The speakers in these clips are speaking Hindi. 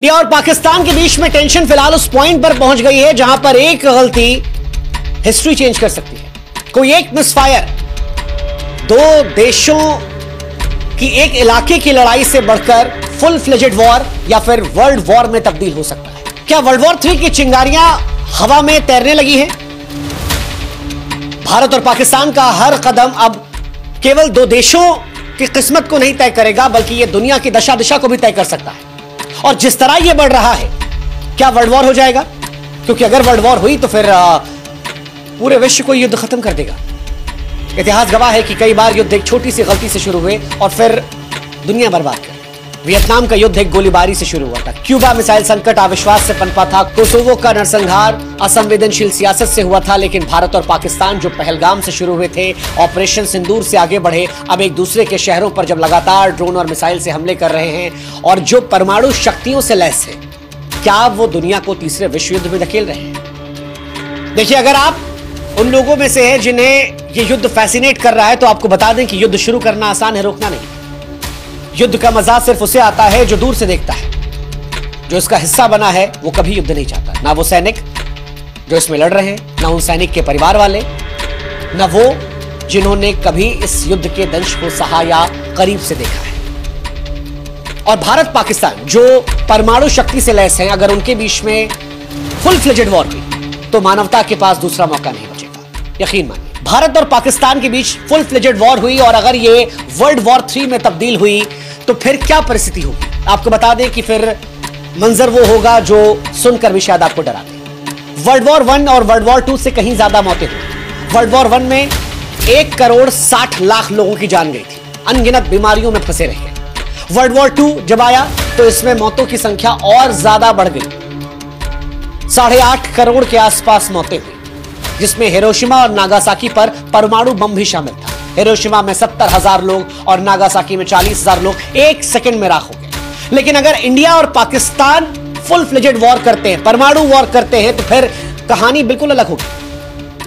इंडिया और पाकिस्तान के बीच में टेंशन फिलहाल उस पॉइंट पर पहुंच गई है जहां पर एक गलती हिस्ट्री चेंज कर सकती है। कोई एक मिसफायर दो देशों की एक इलाके की लड़ाई से बढ़कर फुल फ्लेजेड वॉर या फिर वर्ल्ड वॉर में तब्दील हो सकता है। क्या वर्ल्ड वॉर 3 की चिंगारियां हवा में तैरने लगी हैं? भारत और पाकिस्तान का हर कदम अब केवल दो देशों की किस्मत को नहीं तय करेगा बल्कि यह दुनिया की दशा दिशा को भी तय कर सकता है। और जिस तरह यह बढ़ रहा है, क्या वर्ल्ड वॉर हो जाएगा? क्योंकि अगर वर्ल्ड वॉर हुई तो फिर पूरे विश्व को युद्ध खत्म कर देगा। इतिहास गवाह है कि कई बार युद्ध एक छोटी सी गलती से शुरू हुए और फिर दुनिया बर्बाद कर दी। वियतनाम का युद्ध एक गोलीबारी से शुरू हुआ था। क्यूबा मिसाइल संकट अविश्वास से पनपा था। कोसोवो का नरसंहार असंवेदनशील सियासत से हुआ था। लेकिन भारत और पाकिस्तान जो पहलगाम से शुरू हुए थे, ऑपरेशन सिंदूर से आगे बढ़े, अब एक दूसरे के शहरों पर जब लगातार ड्रोन और मिसाइल से हमले कर रहे हैं और जो परमाणु शक्तियों से लैस है, क्या वो दुनिया को तीसरे विश्व युद्ध में धकेल रहे हैं? देखिए, अगर आप उन लोगों में से हैं जिन्हें ये युद्ध फैसिनेट कर रहा है तो आपको बता दें कि युद्ध शुरू करना आसान है, रोकना नहीं। युद्ध का मजा सिर्फ उसे आता है जो दूर से देखता है। जो इसका हिस्सा बना है वो कभी युद्ध नहीं चाहता। ना वो सैनिक जो इसमें लड़ रहे हैं, ना उन सैनिक के परिवार वाले, ना वो जिन्होंने कभी इस युद्ध के दंश को सहा या करीब से देखा है। और भारत पाकिस्तान जो परमाणु शक्ति से लैस हैं, अगर उनके बीच में फुल फ्लेजेड वॉर हुई तो मानवता के पास दूसरा मौका नहीं बचेगा। यकीन मानिए, भारत और पाकिस्तान के बीच फुल फ्लेजेड वॉर हुई और अगर ये वर्ल्ड वॉर 3 में तब्दील हुई तो फिर क्या परिस्थिति होगी? आपको बता दें कि फिर मंजर वो होगा जो सुनकर भी शायद आपको डरा दे। वर्ल्ड वॉर 1 और वर्ल्ड वॉर 2 से कहीं ज्यादा मौतें हुई। वर्ल्ड वॉर 1 में 1,60,00,000 लोगों की जान गई थी, अनगिनत बीमारियों में फंसे रहे। वर्ल्ड वॉर 2 जब आया तो इसमें मौतों की संख्या और ज्यादा बढ़ गई, 8.5 करोड़ के आसपास मौतें हुई, जिसमें हिरोशिमा और नागासाकी पर परमाणु बम भी शामिल था। हिरोशिमा में 70,000 लोग और नागासाकी में 40,000 लोग एक सेकंड में राख हो गए। लेकिन अगर इंडिया और पाकिस्तान फुल फ्लेजेड वॉर करते हैं, परमाणु वॉर करते हैं, तो फिर कहानी बिल्कुल अलग होगी।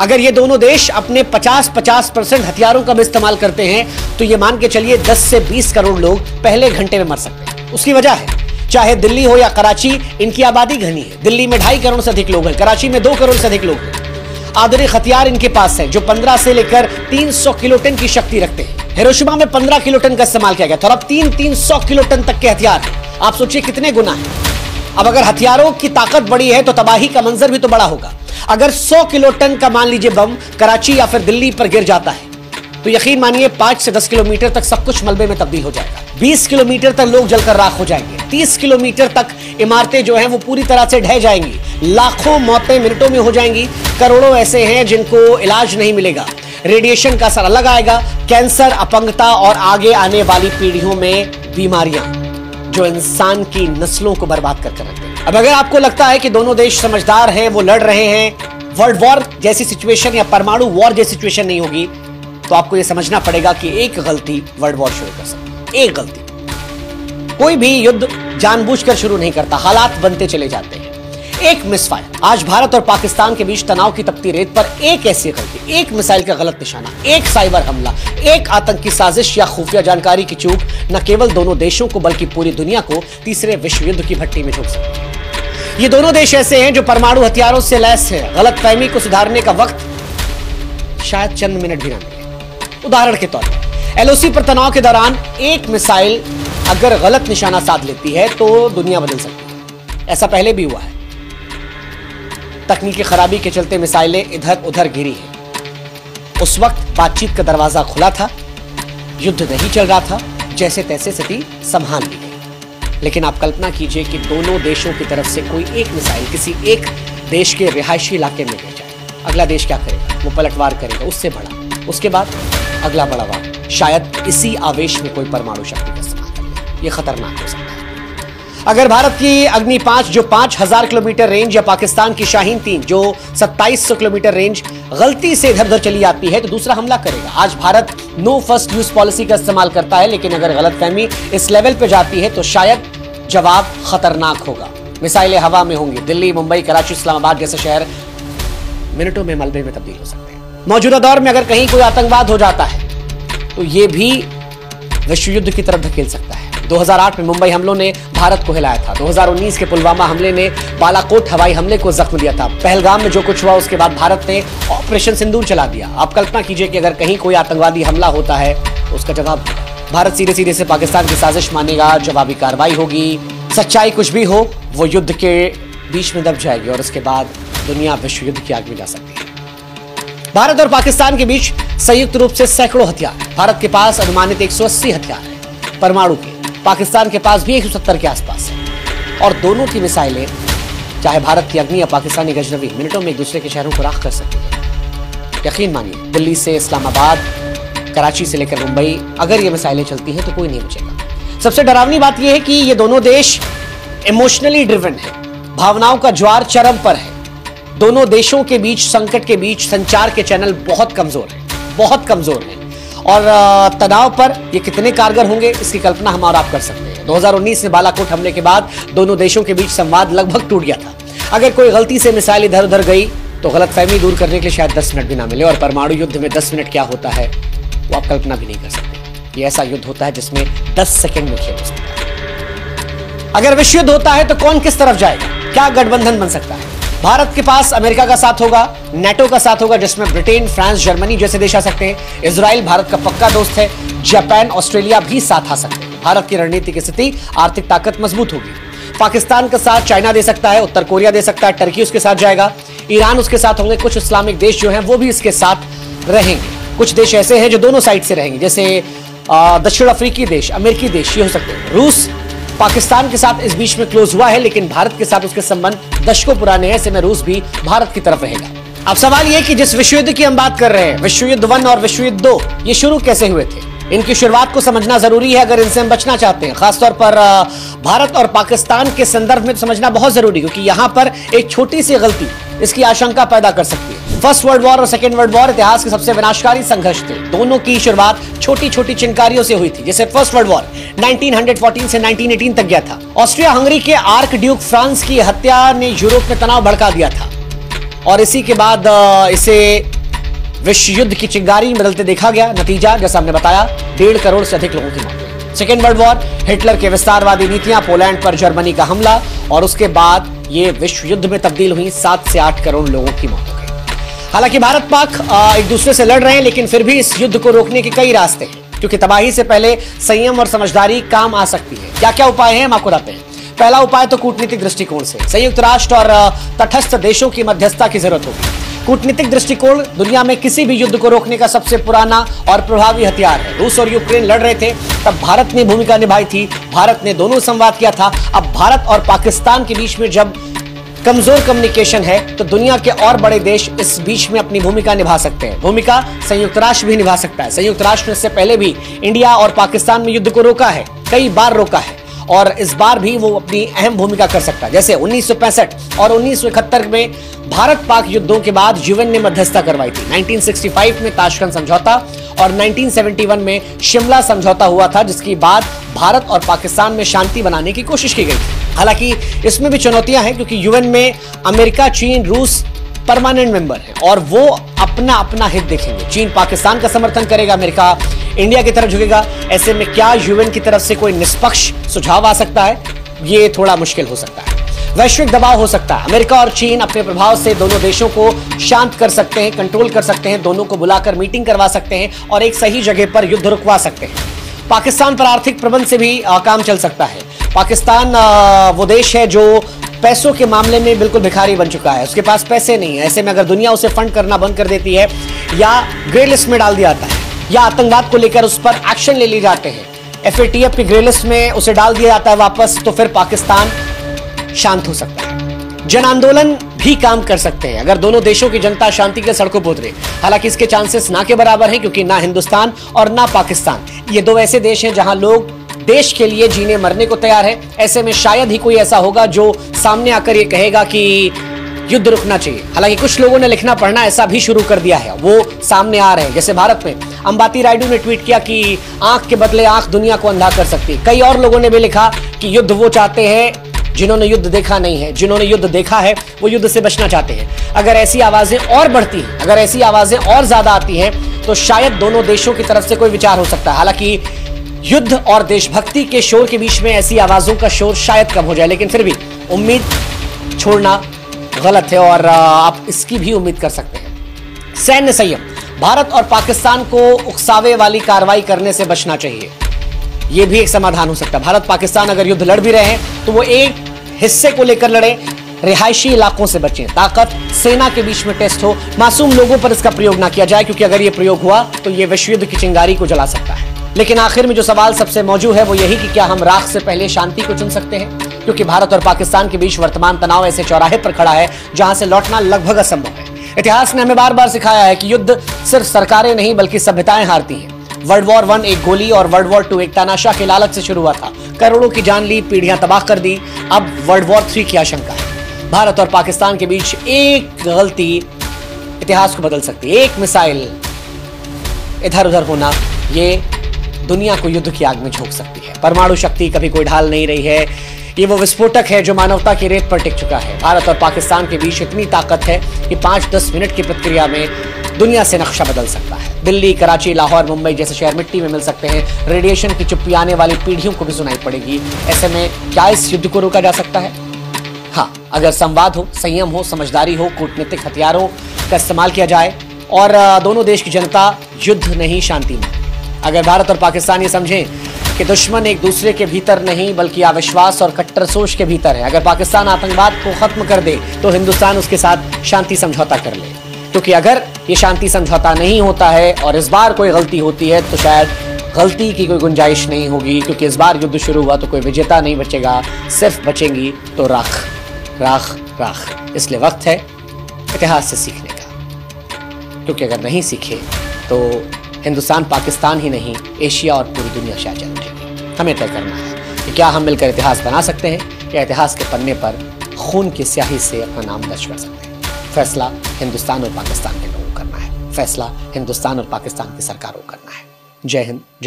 अगर ये दोनों देश अपने 50% हथियारों का भी इस्तेमाल करते हैं तो ये मान के चलिए 10 से 20 करोड़ लोग पहले घंटे में मर सकते हैं। उसकी वजह है, चाहे दिल्ली हो या कराची, इनकी आबादी घनी है। दिल्ली में 2.5 करोड़ से अधिक लोग हैं, कराची में 2 करोड़ से अधिक लोग हैं। आधुनिक हथियार इनके पास है जो 15 से लेकर 300 किलोटन की शक्ति रखते हैं। हिरोशिमा में 15 किलोटन का इस्तेमाल किया गया था और अब 300 किलोटन तक के हथियार हैं। आप सोचिए कितने गुना है। अब अगर हथियारों की ताकत बड़ी है तो तबाही का मंजर भी तो बड़ा होगा। अगर 100 किलोटन का मान लीजिए बम कराची या फिर दिल्ली पर गिर जाता है तो यकीन मानिए 5 से 10 किलोमीटर तक सब कुछ मलबे में तब्दील हो जाएगा। 20 किलोमीटर तक लोग जलकर राख हो जाएंगे। 30 किलोमीटर तक इमारतें जो हैं वो पूरी तरह से ढह जाएंगी। लाखों मौतें मिनटों में हो जाएंगी। करोड़ों ऐसे हैं जिनको इलाज नहीं मिलेगा। रेडिएशन का असर अलग आएगा। कैंसर, अपंगता और आगे आने वाली पीढ़ियों में बीमारियां जो इंसान की नस्लों को बर्बाद कर रख देंगे। अब अगर आपको लगता है कि दोनों देश समझदार हैं, वो लड़ रहे हैं, वर्ल्ड वॉर जैसी सिचुएशन या परमाणु वॉर जैसी सिचुएशन नहीं होगी, तो आपको यह समझना पड़ेगा कि एक गलती वर्ल्ड वॉर शुरू कर सकती है। एक गलती। कोई भी युद्ध जानबूझकर शुरू नहीं करता, हालात बनते चले जाते हैं। एक मिसफायर, आज भारत और पाकिस्तान के बीच तनाव की तपती रेत पर एक ऐसी गलती, एक मिसाइल का गलत निशाना, एक साइबर हमला, एक आतंकी साजिश या खुफिया जानकारी की चूक न केवल दोनों देशों को बल्कि पूरी दुनिया को तीसरे विश्व युद्ध की भट्टी में झोंक सकती है। ये दोनों देश ऐसे हैं जो परमाणु हथियारों से लैस हैं। गलतफहमी को सुधारने का वक्त शायद चंद मिनट भी ना मिले। उदाहरण के तौर पर एलओसी पर तनाव के दौरान एक मिसाइल अगर गलत निशाना साध लेती है तो दुनिया बदल सकती है। ऐसा पहले भी हुआ है। तकनीकी खराबी के चलते मिसाइलें इधर उधर गिरी हैं। उस वक्त बातचीत का दरवाजा खुला था, युद्ध नहीं चल रहा था, जैसे तैसे स्थिति संभाल ली गई। लेकिन आप कल्पना कीजिए कि दोनों देशों की तरफ से कोई एक मिसाइल किसी एक देश के रिहायशी इलाके में गिर जाए। अगला देश क्या करेगा? वो पलटवार करेगा, उससे बड़ा, उसके बाद अगला बड़ा वार। शायद इसी आवेश में कोई परमाणु शक्ति का इस्तेमाल करे। यह खतरनाक हो सकता है। अगर भारत की अग्नि 5 जो 5000 किलोमीटर रेंज या पाकिस्तान की शाहीन 3 जो 2700 किलोमीटर रेंज गलती से इधर उधर चली जाती है तो दूसरा हमला करेगा। आज Bharat no first use policy का इस्तेमाल करता है, लेकिन अगर गलतफहमी इस लेवल पे जाती है तो शायद जवाब खतरनाक होगा। मिसाइलें हवा में होंगी। दिल्ली, मुंबई, कराची, इस्लामाबाद जैसे शहर मिनटों में मलबे में तब्दील हो सकते हैं। मौजूदा दौर में अगर कहीं कोई आतंकवाद हो जाता है तो यह भी विश्व युद्ध की तरफ धकेल सकता है। 2008 में मुंबई हमलों ने भारत को हिलाया था। 2019 के पुलवामा हमले ने बालाकोट हवाई हमले को जख्म दिया था। पहलगाम में जो कुछ हुआ उसके बाद भारत ने ऑपरेशन सिंदूर चला दिया। आप कल्पना कीजिए कि अगर कहीं कोई आतंकवादी हमला होता है तो उसका जवाब भारत सीधे सीधे से पाकिस्तान की साजिश मानेगा, जवाबी कार्रवाई होगी। सच्चाई कुछ भी हो, वो युद्ध के बीच में दब जाएगी और उसके बाद दुनिया विश्व युद्ध की आग में जा सकती है। भारत और पाकिस्तान के बीच संयुक्त रूप से सैकड़ों हथियार। भारत के पास अनुमानित 180 हथियार है परमाणु के, पाकिस्तान के पास भी 170 के आसपास है। और दोनों की मिसाइलें, चाहे भारत की अग्नि या पाकिस्तानी गजनवी, मिनटों में एक दूसरे के शहरों को राख कर सकती है। यकीन मानिए, दिल्ली से इस्लामाबाद, कराची से लेकर मुंबई, अगर ये मिसाइलें चलती हैं तो कोई नहीं बचेगा। सबसे डरावनी बात यह है कि ये दोनों देश इमोशनली ड्रिवन है, भावनाओं का ज्वार चरम पर है। दोनों देशों के बीच, संकट के बीच संचार के चैनल बहुत कमजोर हैं, बहुत कमजोर हैं। और तनाव पर ये कितने कारगर होंगे इसकी कल्पना हम और आप कर सकते हैं। 2019 में बालाकोट हमले के बाद दोनों देशों के बीच संवाद लगभग टूट गया था। अगर कोई गलती से मिसाइल इधर उधर गई तो गलतफहमी दूर करने के लिए शायद 10 मिनट भी ना मिले। और परमाणु युद्ध में 10 मिनट क्या होता है वो आप कल्पना भी नहीं कर सकते। ये ऐसा युद्ध होता है जिसमें 10 सेकंड में खेल हो सकता है। अगर विश्व युद्ध होता है तो कौन किस तरफ जाएगा, क्या गठबंधन बन सकता है? भारत के पास अमेरिका का साथ होगा, नेटो का साथ होगा जिसमें ब्रिटेन, फ्रांस, जर्मनी जैसे देश आ सकते हैं। इजराइल भारत का पक्का दोस्त है। जापान, ऑस्ट्रेलिया भी साथ आ सकते हैं। भारत की रणनीतिक स्थिति, आर्थिक ताकत मजबूत होगी। पाकिस्तान का साथ चाइना दे सकता है, उत्तर कोरिया दे सकता है, टर्की उसके साथ जाएगा, ईरान उसके साथ होंगे। कुछ इस्लामिक देश जो हैं वो भी इसके साथ रहेंगे। कुछ देश ऐसे हैं जो दोनों साइड से रहेंगे, जैसे दक्षिण अफ्रीकी देश, अमेरिकी देश, ये हो सकते हैं। रूस पाकिस्तान के साथ इस बीच में क्लोज हुआ है, लेकिन भारत के साथ उसके संबंध दशकों पुराने हैं। ऐसे में रूस भी भारत की तरफ रहेगा। अब सवाल यह कि जिस विश्व युद्ध की हम बात कर रहे हैं, विश्व युद्ध 1 और विश्व युद्ध 2, ये शुरू कैसे हुए थे? इनकी शुरुआत को समझना जरूरी है अगर इनसे हम बचना चाहते हैं। खासतौर पर भारत और पाकिस्तान के संदर्भ में समझना बहुत जरूरी है, क्योंकि यहां पर एक छोटी सी गलती इसकी आशंका पैदा कर सकती है। फर्स्ट वर्ल्ड वॉर और सेकेंड वर्ल्ड वॉर इतिहास के सबसे विनाशकारी संघर्ष थे। दोनों की शुरुआत छोटी छोटी चिंकारियों से हुई थी। जैसे फर्स्ट वर्ल्ड वॉर 1914 से 1918 तक गया था। ऑस्ट्रिया हंगरी के आर्क ड्यूक फ्रांस की हत्या ने यूरोप में तनाव भड़का दिया था और इसी के बाद इसे विश्व युद्ध की चिंगारी में बदलते देखा गया। नतीजा जैसा हमने बताया, 1.5 करोड़ से अधिक लोगों की मौत हुई। सेकेंड वर्ल्ड वॉर, हिटलर के विस्तारवादी नीतियां, पोलैंड पर जर्मनी का हमला और उसके बाद ये विश्व युद्ध में तब्दील हुई। 7 से 8 करोड़ लोगों की मौत हो गई। हालांकि भारत पाक एक दूसरे से लड़ रहे हैं, लेकिन फिर भी इस युद्ध को रोकने के कई रास्ते हैं, क्योंकि तबाही से पहले संयम और समझदारी काम आ सकती है। क्या क्या उपाय हैं हम आपको बताते हैं। पहला उपाय तो कूटनीतिक दृष्टिकोण से संयुक्त राष्ट्र और तटस्थ देशों की मध्यस्थता की जरूरत होगी। कूटनीतिक दृष्टिकोण दुनिया में किसी भी युद्ध को रोकने का सबसे पुराना और प्रभावी हथियार है। रूस और यूक्रेन लड़ रहे थे, तब भारत ने भूमिका निभाई थी। भारत ने दोनों संवाद किया था। अब भारत और पाकिस्तान के बीच में जब कमजोर कम्युनिकेशन है तो दुनिया के और बड़े देश इस बीच में अपनी भूमिका निभा सकते हैं। भूमिका संयुक्त राष्ट्र भी निभा सकता है। संयुक्त राष्ट्र ने इससे पहले भी इंडिया और पाकिस्तान में युद्ध को रोका है, कई बार रोका है, और इस बार भी वो अपनी अहम भूमिका कर सकता है। जैसे 1965 और 1971 में भारत पाक युद्धों के बाद यूएन ने मध्यस्थता करवाई थी। 1965 में ताशकंद समझौता और 1971 में शिमला समझौता हुआ था, जिसके बाद भारत और पाकिस्तान में शांति बनाने की कोशिश की गई थी। हालांकि इसमें भी चुनौतियां हैं, क्योंकि यूएन में अमेरिका, चीन, रूस परमानेंट मेंबर है और वो अपना अपना हित देखेंगे। चीन पाकिस्तान का समर्थन करेगा, अमेरिका इंडिया की तरफ झुकेगा। ऐसे में क्या यूएन की तरफ से कोई निष्पक्ष सुझाव आ सकता है? ये थोड़ा मुश्किल हो सकता है। वैश्विक दबाव हो सकता है। अमेरिका और चीन अपने प्रभाव से दोनों देशों को शांत कर सकते हैं, कंट्रोल कर सकते हैं, दोनों को बुलाकर मीटिंग करवा सकते हैं और एक सही जगह पर युद्ध रुकवा सकते हैं। पाकिस्तान पर आर्थिक प्रबंध से भी काम चल सकता है। पाकिस्तान वो देश है जो पैसों के मामले में बिल्कुल भिखारी बन चुका है, उसके पास पैसे नहीं है। ऐसे में अगर दुनिया उसे फंड करना बंद कर देती है या ग्रे लिस्ट में डाल दिया जाता है या आतंकवाद को लेकर उस पर एक्शन ले लिए जाते हैं, FATF की ग्रे लिस्ट में उसे डाल दिया जाता है वापस, तो फिर पाकिस्तान शांत हो सकता है। जन आंदोलन भी काम कर सकते हैं अगर दोनों देशों की जनता शांति के सड़कों पर उतरे। हालांकि इसके चांसेस ना के बराबर हैं, क्योंकि ना हिंदुस्तान और ना पाकिस्तान, ये दो ऐसे देश हैं जहां लोग देश के लिए जीने मरने को तैयार है। ऐसे में शायद ही कोई ऐसा होगा जो सामने आकर ये कहेगा कि युद्ध रुकना चाहिए। हालांकि कुछ लोगों ने लिखना पढ़ना ऐसा भी शुरू कर दिया है, वो सामने आ रहे हैं। जैसे भारत में अंबाती रायडू ने ट्वीट किया कि आंख के बदले आंख दुनिया को अंधा कर सकती है। कई और लोगों ने भी लिखा कि युद्ध वो चाहते हैं जिन्होंने युद्ध देखा नहीं है, जिन्होंने युद्ध देखा है वो युद्ध से बचना चाहते हैं। अगर ऐसी आवाजें और बढ़ती हैं, अगर ऐसी आवाजें और ज्यादा आती हैं, तो शायद दोनों देशों की तरफ से कोई विचार हो सकता है। हालांकि युद्ध और देशभक्ति के शोर के बीच में ऐसी आवाजों का शोर शायद कम हो जाए, लेकिन फिर भी उम्मीद छोड़ना गलत है और आप इसकी भी उम्मीद कर सकते हैं। सैन्य संयम, भारत और पाकिस्तान को उकसावे वाली कार्रवाई करने से बचना चाहिए, यह भी एक समाधान हो सकता है। भारत पाकिस्तान अगर युद्ध लड़ भी रहे हैं तो वो एक हिस्से को लेकर लड़े, रिहायशी इलाकों से बचें, ताकत सेना के बीच में टेस्ट हो, मासूम लोगों पर इसका प्रयोग ना किया जाए, क्योंकि अगर यह प्रयोग हुआ तो यह विश्व युद्ध की चिंगारी को जला सकता है। लेकिन आखिर में जो सवाल सबसे मौजूद है वो यही कि क्या हम राख से पहले शांति को चुन सकते हैं, क्योंकि भारत और पाकिस्तान के बीच वर्तमान तनाव ऐसे चौराहे पर खड़ा है जहां से लौटना लगभग असंभव है। इतिहास ने हमें बार बार सिखाया है कि युद्ध सिर्फ सरकारें नहीं बल्कि सभ्यताएं हारती हैं। वर्ल्ड वॉर 1 एक गोली और वर्ल्ड वॉर 2 एक तानाशाह के लालच से शुरू हुआ था, करोड़ों की जान ली, पीढ़ियां तबाह कर दी। अब वर्ल्ड वॉर 3 की आशंका है। भारत और पाकिस्तान के बीच एक गलती इतिहास को बदल सकती है। एक मिसाइल इधर उधर होना ये दुनिया को युद्ध की आग में झोंक सकती है। परमाणु शक्ति कभी कोई ढाल नहीं रही है, ये वो विस्फोटक है जो मानवता की रेत पर टिक चुका है। भारत और पाकिस्तान के बीच इतनी ताकत है कि 5-10 मिनट की प्रतिक्रिया में दुनिया से नक्शा बदल सकता है। दिल्ली, कराची, लाहौर, मुंबई जैसे शहर मिट्टी में मिल सकते हैं। रेडिएशन की चुप्पी आने वाली पीढ़ियों को भी सुनाई पड़ेगी। ऐसे में क्या इस युद्ध को रोका जा सकता है? हाँ, अगर संवाद हो, संयम हो, समझदारी हो, कूटनीतिक हथियारों का इस्तेमाल किया जाए और दोनों देश की जनता युद्ध नहीं शांति में। अगर भारत और पाकिस्तान ये समझें कि दुश्मन एक दूसरे के भीतर नहीं बल्कि अविश्वास और कट्टर सोच के भीतर है, अगर पाकिस्तान आतंकवाद को खत्म कर दे तो हिंदुस्तान उसके साथ शांति समझौता कर ले, क्योंकि अगर ये शांति समझौता नहीं होता है और इस बार कोई गलती होती है तो शायद गलती की कोई गुंजाइश नहीं होगी, क्योंकि इस बार युद्ध शुरू हुआ तो कोई विजेता नहीं बचेगा, सिर्फ बचेंगी तो राख राख राख। इसलिए वक्त है इतिहास से सीखने का, क्योंकि अगर नहीं सीखे तो हिंदुस्तान पाकिस्तान ही नहीं एशिया और पूरी दुनिया शायद जल उठेगी। हमें तय करना है कि क्या हम मिलकर इतिहास बना सकते हैं या इतिहास के पन्ने पर खून की स्याही से अपना नाम दर्ज कर सकते हैं। फैसला हिंदुस्तान और पाकिस्तान के लोगों को करना है, फैसला हिंदुस्तान और पाकिस्तान की सरकारों को करना है। जय हिंद।